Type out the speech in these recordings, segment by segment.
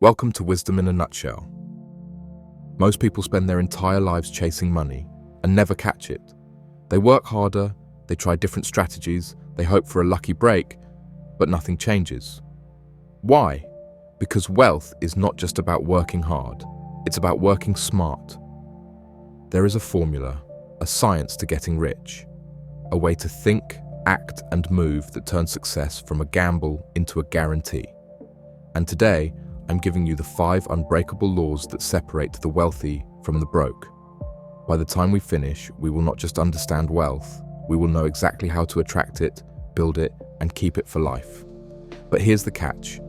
Welcome to Wisdom in a Nutshell. Most people spend their entire lives chasing money and never catch it. They work harder, they try different strategies, they hope for a lucky break, but nothing changes. Why? Because wealth is not just about working hard, it's about working smart. There is a formula, a science to getting rich, a way to think, act, and move that turns success from a gamble into a guarantee. And today, I'm giving you the 5 unbreakable laws that separate the wealthy from the broke. By the time we finish, we will not just understand wealth, we will know exactly how to attract it, build it, and keep it for life. But here's the catch.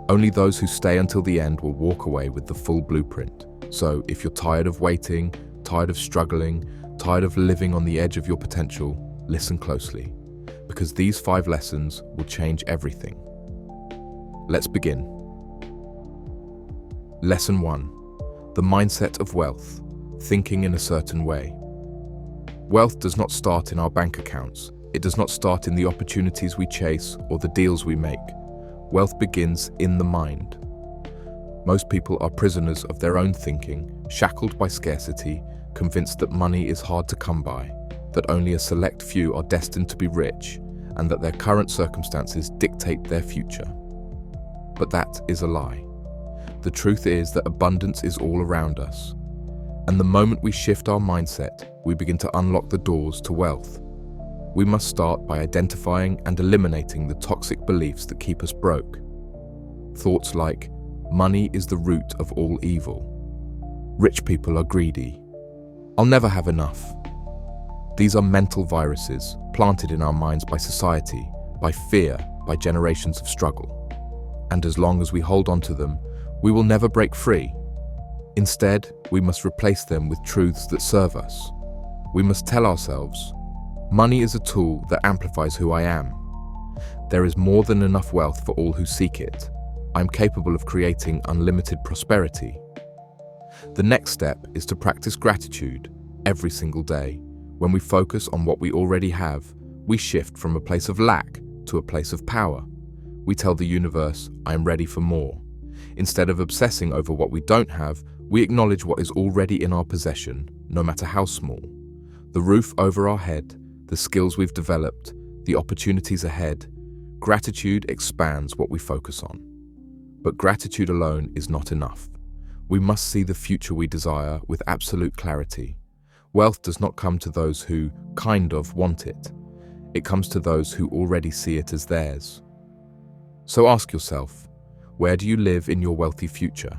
Only those who stay until the end will walk away with the full blueprint. So if you're tired of waiting, tired of struggling, tired of living on the edge of your potential, listen closely, because these 5 lessons will change everything. Let's begin. Lesson 1. The mindset of wealth, thinking in a certain way. Wealth does not start in our bank accounts. It does not start in the opportunities we chase or the deals we make. Wealth begins in the mind. Most people are prisoners of their own thinking, shackled by scarcity, convinced that money is hard to come by, that only a select few are destined to be rich, and that their current circumstances dictate their future. But that is a lie. The truth is that abundance is all around us. And the moment we shift our mindset, we begin to unlock the doors to wealth. We must start by identifying and eliminating the toxic beliefs that keep us broke. Thoughts like, money is the root of all evil. Rich people are greedy. I'll never have enough. These are mental viruses planted in our minds by society, by fear, by generations of struggle. And as long as we hold on to them, we will never break free. Instead, we must replace them with truths that serve us. We must tell ourselves, money is a tool that amplifies who I am. There is more than enough wealth for all who seek it. I'm capable of creating unlimited prosperity. The next step is to practice gratitude every single day. When we focus on what we already have, we shift from a place of lack to a place of power. We tell the universe, I am ready for more. Instead of obsessing over what we don't have, we acknowledge what is already in our possession, no matter how small. The roof over our head, the skills we've developed, the opportunities ahead. Gratitude expands what we focus on. But gratitude alone is not enough. We must see the future we desire with absolute clarity. Wealth does not come to those who kind of want it. It comes to those who already see it as theirs. So ask yourself, where do you live in your wealthy future?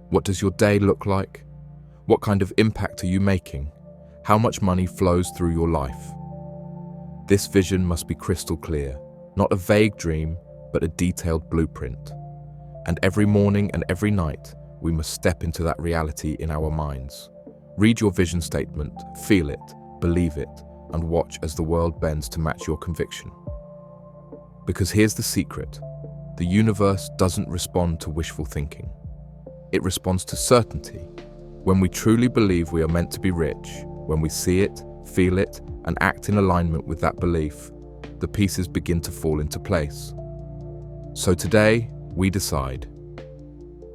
What does your day look like? What kind of impact are you making? How much money flows through your life? This vision must be crystal clear, not a vague dream, but a detailed blueprint. And every morning and every night, we must step into that reality in our minds. Read your vision statement, feel it, believe it, and watch as the world bends to match your conviction. Because here's the secret. The universe doesn't respond to wishful thinking. It responds to certainty. When we truly believe we are meant to be rich, when we see it, feel it, and act in alignment with that belief, the pieces begin to fall into place. So today, we decide.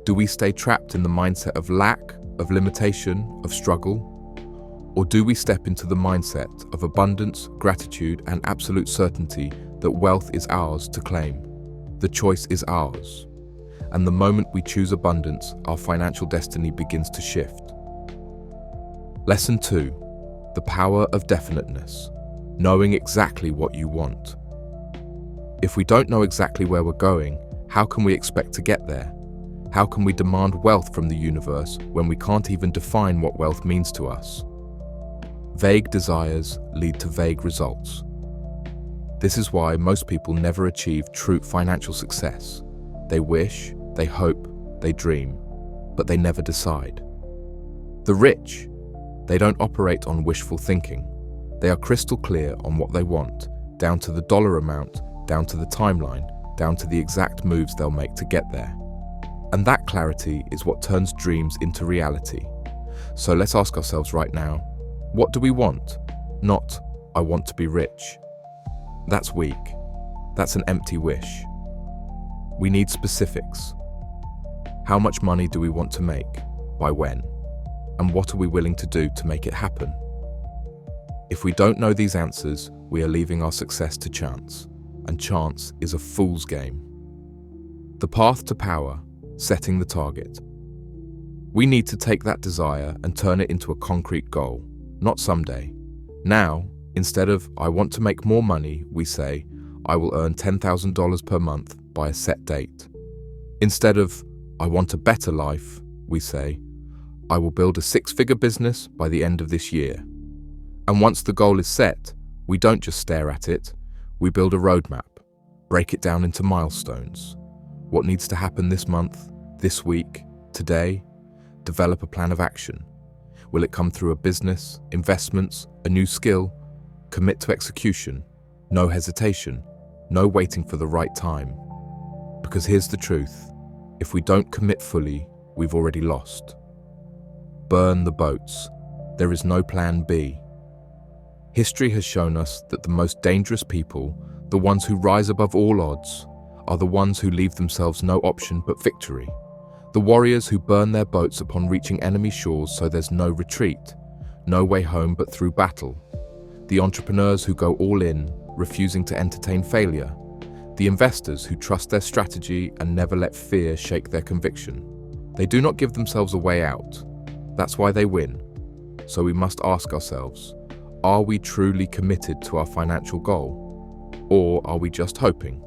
Do we stay trapped in the mindset of lack, of limitation, of struggle? Or do we step into the mindset of abundance, gratitude, and absolute certainty that wealth is ours to claim? The choice is ours. And the moment we choose abundance, our financial destiny begins to shift. Lesson 2. The power of definiteness. Knowing exactly what you want. If we don't know exactly where we're going, how can we expect to get there? How can we demand wealth from the universe when we can't even define what wealth means to us? Vague desires lead to vague results. This is why most people never achieve true financial success. They wish, they hope, they dream, but they never decide. The rich, they don't operate on wishful thinking. They are crystal clear on what they want, down to the dollar amount, down to the timeline, down to the exact moves they'll make to get there. And that clarity is what turns dreams into reality. So let's ask ourselves right now, what do we want? Not, I want to be rich. That's weak. That's an empty wish. We need specifics. How much money do we want to make? By when? And what are we willing to do to make it happen? If we don't know these answers, we are leaving our success to chance, and chance is a fool's game. The path to power, setting the target. We need to take that desire and turn it into a concrete goal, not someday. Now, instead of "I want to make more money," we say, "I will earn $10,000 per month by a set date." Instead of "I want a better life," we say, "I will build a six-figure business by the end of this year." And once the goal is set, we don't just stare at it, we build a roadmap, break it down into milestones. What needs to happen this month, this week, today? Develop a plan of action. Will it come through a business, investments, a new skill? Commit to execution. No hesitation. No waiting for the right time. Because here's the truth. If we don't commit fully, we've already lost. Burn the boats. There is no plan B. History has shown us that the most dangerous people, the ones who rise above all odds, are the ones who leave themselves no option but victory. The warriors who burn their boats upon reaching enemy shores so there's no retreat, no way home but through battle. The entrepreneurs who go all in, refusing to entertain failure. The investors who trust their strategy and never let fear shake their conviction. They do not give themselves a way out. That's why they win. So we must ask ourselves, are we truly committed to our financial goal? Or are we just hoping?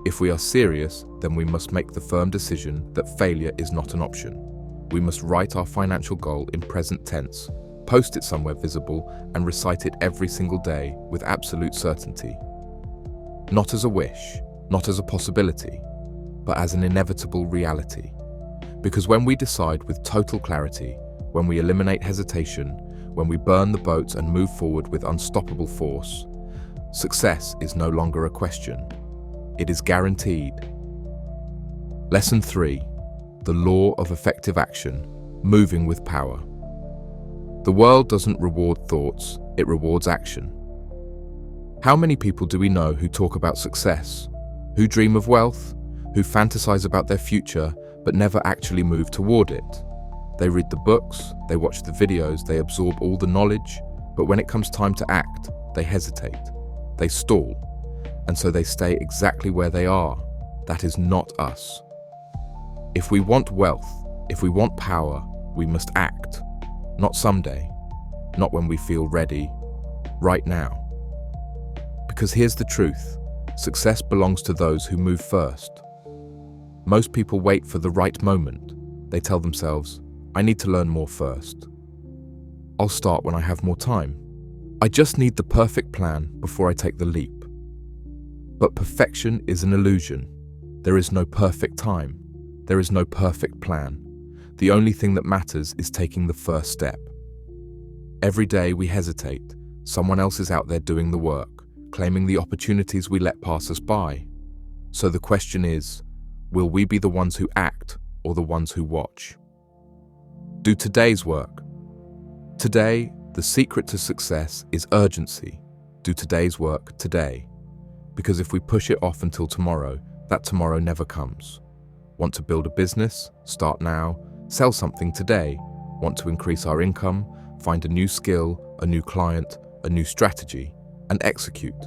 If we are serious, then we must make the firm decision that failure is not an option. We must write our financial goal in present tense, post it somewhere visible, and recite it every single day with absolute certainty. Not as a wish, not as a possibility, but as an inevitable reality. Because when we decide with total clarity, when we eliminate hesitation, when we burn the boats and move forward with unstoppable force, success is no longer a question. It is guaranteed. Lesson 3. The law of effective action, moving with power. The world doesn't reward thoughts, it rewards action. How many people do we know who talk about success, who dream of wealth, who fantasize about their future but never actually move toward it? They read the books, they watch the videos, they absorb all the knowledge, but when it comes time to act, they hesitate, they stall, and so they stay exactly where they are. That is not us. If we want wealth, if we want power, we must act. Not someday, not when we feel ready, right now. Because here's the truth, success belongs to those who move first. Most people wait for the right moment. They tell themselves, I need to learn more first. I'll start when I have more time. I just need the perfect plan before I take the leap. But perfection is an illusion. There is no perfect time. There is no perfect plan. The only thing that matters is taking the first step. Every day we hesitate. Someone else is out there doing the work, claiming the opportunities we let pass us by. So the question is, will we be the ones who act or the ones who watch? Do today's work. Today, the secret to success is urgency. Do today's work today. Because if we push it off until tomorrow, that tomorrow never comes. Want to build a business? Start now. Sell something today. Want to increase our income? Find a new skill, a new client, a new strategy, and execute.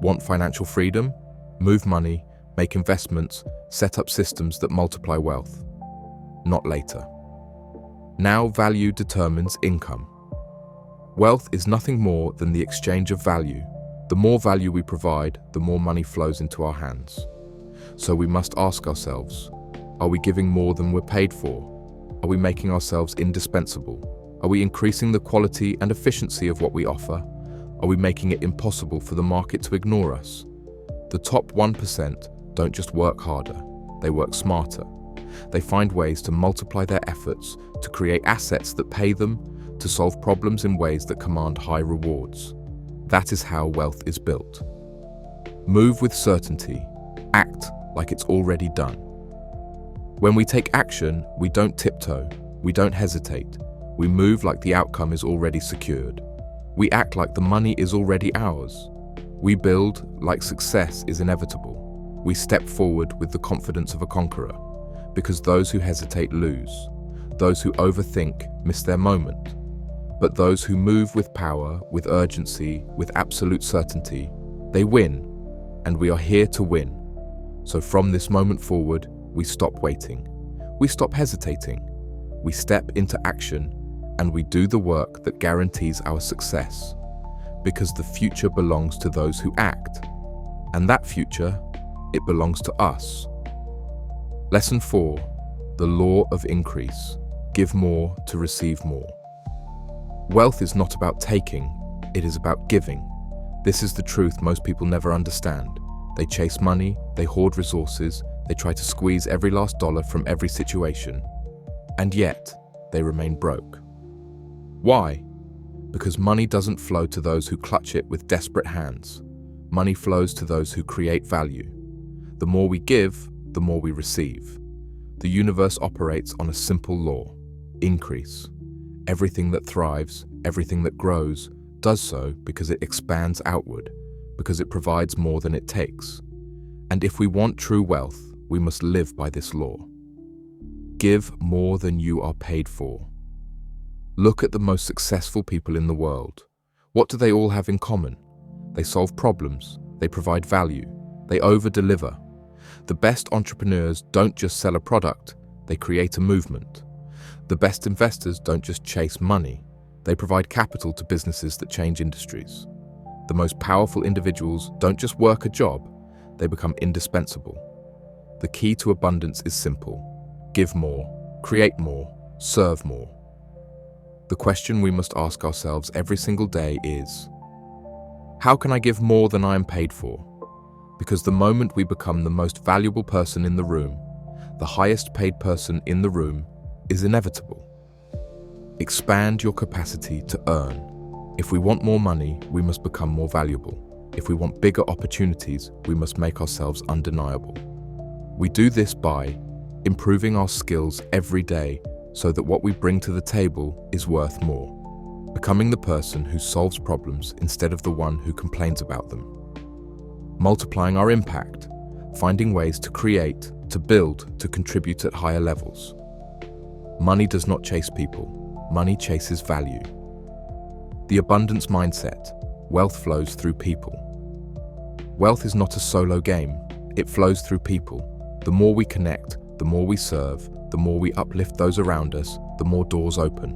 Want financial freedom? Move money, make investments, set up systems that multiply wealth. Not later. Now value determines income. Wealth is nothing more than the exchange of value. The more value we provide, the more money flows into our hands. So we must ask ourselves, are we giving more than we're paid for? Are we making ourselves indispensable? Are we increasing the quality and efficiency of what we offer? Are we making it impossible for the market to ignore us? The top 1% don't just work harder, they work smarter. They find ways to multiply their efforts, to create assets that pay them, to solve problems in ways that command high rewards. That is how wealth is built. Move with certainty. Act like it's already done. When we take action, we don't tiptoe, we don't hesitate. We move like the outcome is already secured. We act like the money is already ours. We build like success is inevitable. We step forward with the confidence of a conqueror. Because those who hesitate lose. Those who overthink miss their moment. But those who move with power, with urgency, with absolute certainty, they win, and we are here to win. So from this moment forward, we stop waiting. We stop hesitating. We step into action, and we do the work that guarantees our success. Because the future belongs to those who act. And that future, it belongs to us. Lesson 4, the law of increase. Give more to receive more. Wealth is not about taking, it is about giving. This is the truth most people never understand. They chase money, they hoard resources, they try to squeeze every last dollar from every situation. And yet, they remain broke. Why? Because money doesn't flow to those who clutch it with desperate hands. Money flows to those who create value. The more we give, the more we receive. The universe operates on a simple law: increase. Everything that thrives, everything that grows, does so because it expands outward, because it provides more than it takes. And if we want true wealth, we must live by this law. Give more than you are paid for. Look at the most successful people in the world. What do they all have in common? They solve problems, they provide value, they over-deliver. The best entrepreneurs don't just sell a product, they create a movement. The best investors don't just chase money, they provide capital to businesses that change industries. The most powerful individuals don't just work a job, they become indispensable. The key to abundance is simple: give more, create more, serve more. The question we must ask ourselves every single day is, how can I give more than I am paid for? Because the moment we become the most valuable person in the room, the highest paid person in the room, is inevitable. Expand your capacity to earn. If we want more money, we must become more valuable. If we want bigger opportunities, we must make ourselves undeniable. We do this by improving our skills every day so that what we bring to the table is worth more. Becoming the person who solves problems instead of the one who complains about them. Multiplying our impact, finding ways to create, to build, to contribute at higher levels. Money does not chase people, money chases value. The abundance mindset: wealth flows through people. Wealth is not a solo game, it flows through people. The more we connect, the more we serve, the more we uplift those around us, the more doors open.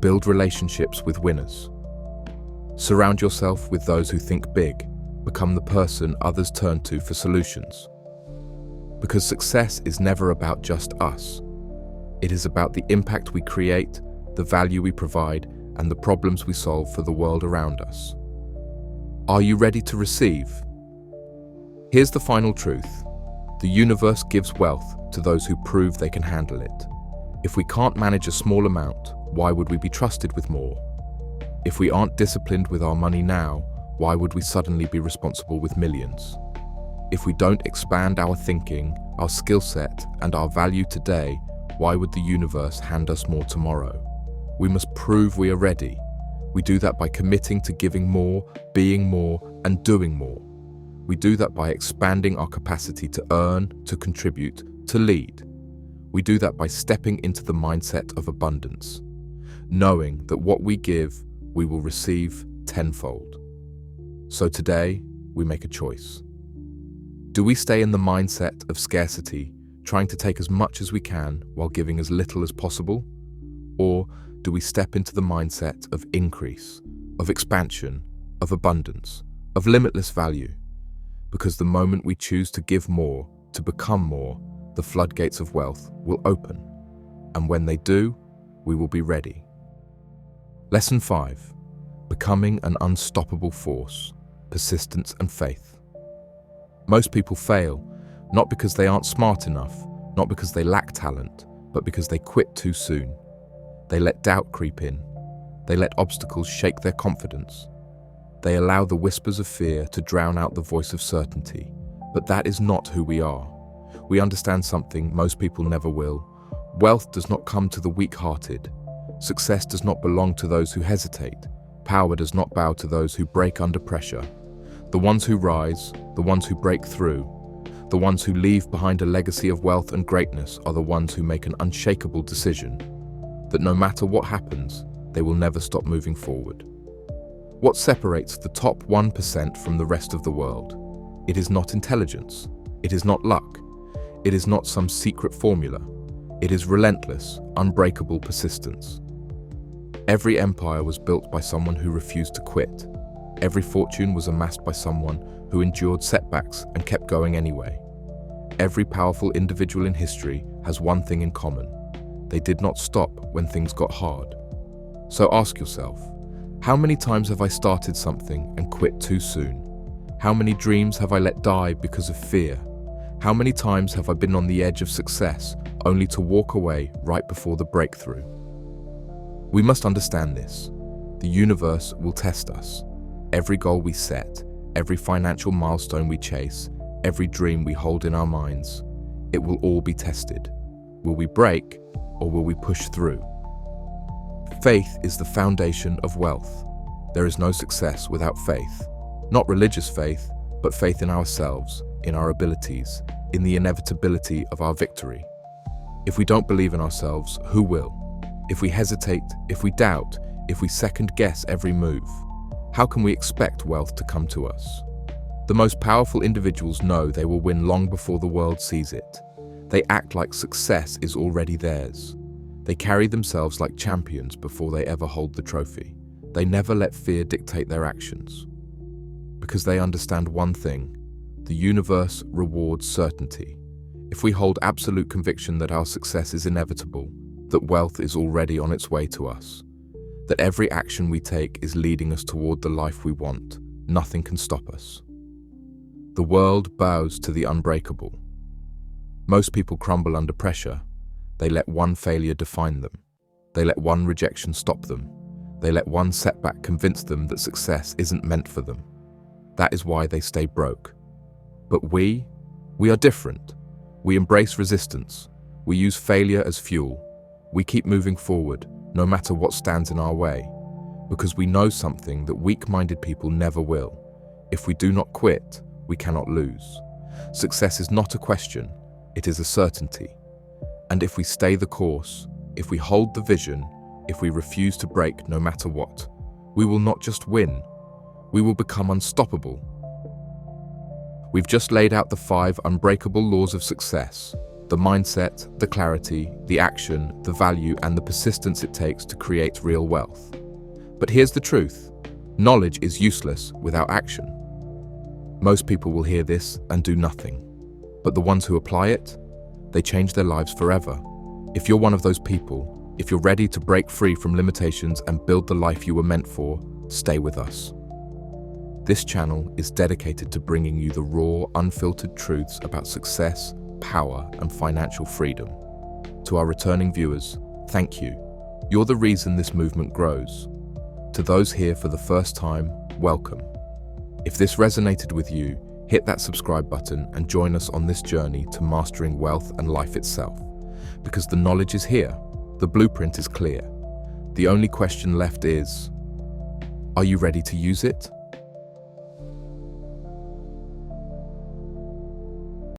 Build relationships with winners. Surround yourself with those who think big. Become the person others turn to for solutions. Because success is never about just us. It is about the impact we create, the value we provide, and the problems we solve for the world around us. Are you ready to receive? Here's the final truth. The universe gives wealth to those who prove they can handle it. If we can't manage a small amount, why would we be trusted with more? If we aren't disciplined with our money now, why would we suddenly be responsible with millions? If we don't expand our thinking, our skill set, and our value today, why would the universe hand us more tomorrow? We must prove we are ready. We do that by committing to giving more, being more, and doing more. We do that by expanding our capacity to earn, to contribute, to lead. We do that by stepping into the mindset of abundance, knowing that what we give, we will receive tenfold. So today, we make a choice. Do we stay in the mindset of scarcity, trying to take as much as we can while giving as little as possible? Or do we step into the mindset of increase, of expansion, of abundance, of limitless value? Because the moment we choose to give more, to become more, the floodgates of wealth will open. And when they do, we will be ready. Lesson 5. Becoming an unstoppable force, persistence and faith. Most people fail, not because they aren't smart enough, not because they lack talent, but because they quit too soon. They let doubt creep in. They let obstacles shake their confidence. They allow the whispers of fear to drown out the voice of certainty. But that is not who we are. We understand something most people never will. Wealth does not come to the weak-hearted. Success does not belong to those who hesitate. Power does not bow to those who break under pressure. The ones who rise, the ones who break through, The ones who leave behind a legacy of wealth and greatness are the ones who make an unshakable decision that no matter what happens, they will never stop moving forward. What separates the top 1% from the rest of the world? It is not intelligence. It is not luck. It is not some secret formula. It is relentless, unbreakable persistence. Every empire was built by someone who refused to quit. Every fortune was amassed by someone who endured setbacks and kept going anyway. Every powerful individual in history has one thing in common. They did not stop when things got hard. So ask yourself, how many times have I started something and quit too soon? How many dreams have I let die because of fear? How many times have I been on the edge of success only to walk away right before the breakthrough? We must understand this. The universe will test us. Every goal we set, every financial milestone we chase, every dream we hold in our minds, it will all be tested. Will we break or will we push through? Faith is the foundation of wealth. There is no success without faith. Not religious faith, but faith in ourselves, in our abilities, in the inevitability of our victory. If we don't believe in ourselves, who will? If we hesitate, if we doubt, if we second-guess every move, how can we expect wealth to come to us? The most powerful individuals know they will win long before the world sees it. They act like success is already theirs. They carry themselves like champions before they ever hold the trophy. They never let fear dictate their actions. Because they understand one thing: the universe rewards certainty. If we hold absolute conviction that our success is inevitable, that wealth is already on its way to us, that every action we take is leading us toward the life we want, nothing can stop us. The world bows to the unbreakable. Most people crumble under pressure. They let one failure define them. They let one rejection stop them. They let one setback convince them that success isn't meant for them. That is why they stay broke. But we are different. We embrace resistance. We use failure as fuel. We keep moving forward, no matter what stands in our way, because we know something that weak-minded people never will. If we do not quit, we cannot lose. Success is not a question, it is a certainty. And if we stay the course, if we hold the vision, if we refuse to break no matter what, we will not just win, we will become unstoppable. We've just laid out the 5 unbreakable laws of success: the mindset, the clarity, the action, the value, and the persistence it takes to create real wealth. But here's the truth: knowledge is useless without action. Most people will hear this and do nothing. But the ones who apply it, they change their lives forever. If you're one of those people, if you're ready to break free from limitations and build the life you were meant for, stay with us. This channel is dedicated to bringing you the raw, unfiltered truths about success, power, and financial freedom. To our returning viewers, thank you. You're the reason this movement grows. To those here for the first time, welcome. If this resonated with you, hit that subscribe button and join us on this journey to mastering wealth and life itself. Because the knowledge is here, the blueprint is clear. The only question left is, are you ready to use it?